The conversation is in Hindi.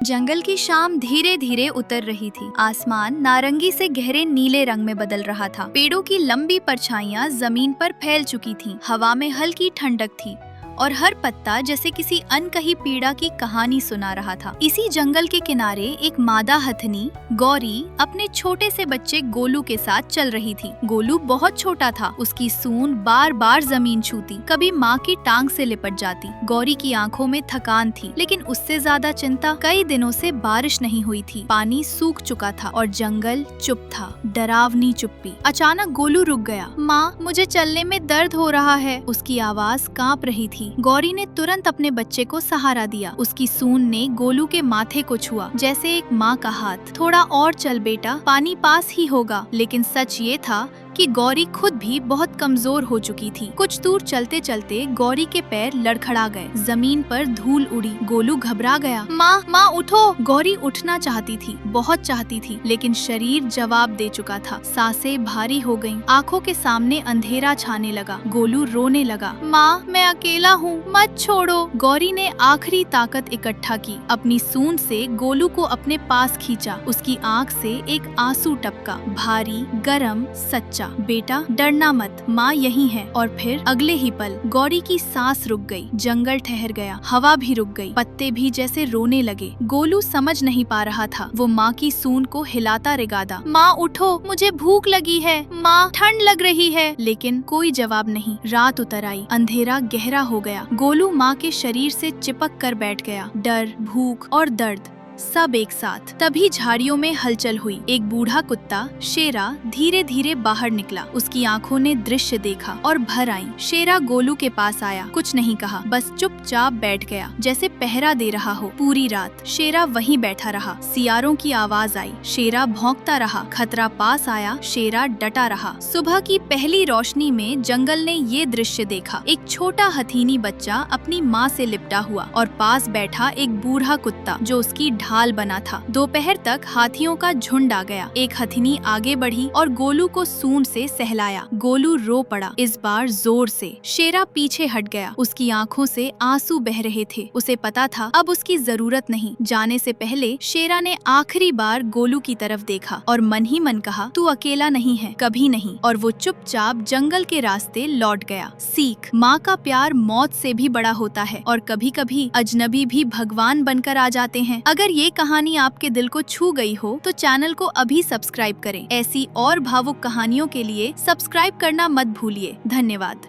जंगल की शाम धीरे धीरे उतर रही थी। आसमान नारंगी से गहरे नीले रंग में बदल रहा था। पेड़ों की लंबी परछाइयां जमीन पर फैल चुकी थीं। हवा में हल्की ठंडक थी और हर पत्ता जैसे किसी अनकही पीड़ा की कहानी सुना रहा था। इसी जंगल के किनारे एक मादा हथनी गौरी अपने छोटे से बच्चे गोलू के साथ चल रही थी। गोलू बहुत छोटा था। उसकी सूंड बार बार जमीन छूती, कभी माँ की टांग से लिपट जाती। गौरी की आंखों में थकान थी, लेकिन उससे ज्यादा चिंता कई दिनों से बारिश नहीं हुई थी। पानी सूख चुका था और जंगल चुप था, डरावनी चुप्पी। अचानक गोलू रुक गया। माँ, मुझे चलने में दर्द हो रहा है। उसकी आवाज कांप रही थी। गौरी ने तुरंत अपने बच्चे को सहारा दिया। उसकी सूंड ने गोलू के माथे को छुआ, जैसे एक माँ का हाथ। थोड़ा और चल बेटा, पानी पास ही होगा। लेकिन सच ये था कि गौरी खुद भी बहुत कमजोर हो चुकी थी। कुछ दूर चलते चलते गौरी के पैर लड़खड़ा गए। जमीन पर धूल उड़ी। गोलू घबरा गया। माँ, माँ उठो। गौरी उठना चाहती थी, बहुत चाहती थी, लेकिन शरीर जवाब दे चुका था। सांसें भारी हो गईं। आंखों के सामने अंधेरा छाने लगा। गोलू रोने लगा। माँ, मैं अकेला हूँ, मत छोड़ो। गौरी ने आखिरी ताकत इकट्ठा की। अपनी सूंड से गोलू को अपने पास खींचा। उसकी आंख से एक आंसू टपका, भारी, गरम, सच्चा। बेटा, डरना मत, माँ यही है। और फिर अगले ही पल गौरी की सांस रुक गई। जंगल ठहर गया, हवा भी रुक गई, पत्ते भी जैसे रोने लगे। गोलू समझ नहीं पा रहा था। वो माँ की सूंड को हिलाता रिगादा। माँ उठो, मुझे भूख लगी है। माँ, ठंड लग रही है। लेकिन कोई जवाब नहीं। रात उतर आई, अंधेरा गहरा हो गया। गोलू माँ के शरीर से चिपक कर बैठ गया। डर, भूख और दर्द सब एक साथ। तभी झाड़ियों में हलचल हुई। एक बूढ़ा कुत्ता शेरा धीरे धीरे बाहर निकला। उसकी आंखों ने दृश्य देखा और भर आई। शेरा गोलू के पास आया, कुछ नहीं कहा, बस चुपचाप बैठ गया, जैसे पहरा दे रहा हो। पूरी रात शेरा वहीं बैठा रहा। सियारों की आवाज आई, शेरा भौंकता रहा। खतरा पास आया, शेरा डटा रहा। सुबह की पहली रोशनी में जंगल ने ये दृश्य देखा। एक छोटा हथीनी बच्चा अपनी माँ से लिपटा हुआ और पास बैठा एक बूढ़ा कुत्ता जो उसकी ढाल बना था। दोपहर तक हाथियों का झुंड आ गया। एक हथिनी आगे बढ़ी और गोलू को सूंड से सहलाया। गोलू रो पड़ा, इस बार जोर से। शेरा पीछे हट गया। उसकी आंखों से आंसू बह रहे थे। उसे पता था अब उसकी जरूरत नहीं। जाने से पहले शेरा ने आखिरी बार गोलू की तरफ देखा और मन ही मन कहा, तू अकेला नहीं है, कभी नहीं। और वो चुपचाप जंगल के रास्ते लौट गया। सीख, माँ का प्यार मौत से भी बड़ा होता है और कभी कभी अजनबी भी भगवान बनकर आ जाते हैं। अगर ये कहानी आपके दिल को छू गई हो तो चैनल को अभी सब्सक्राइब करें। ऐसी और भावुक कहानियों के लिए सब्सक्राइब करना मत भूलिए। धन्यवाद।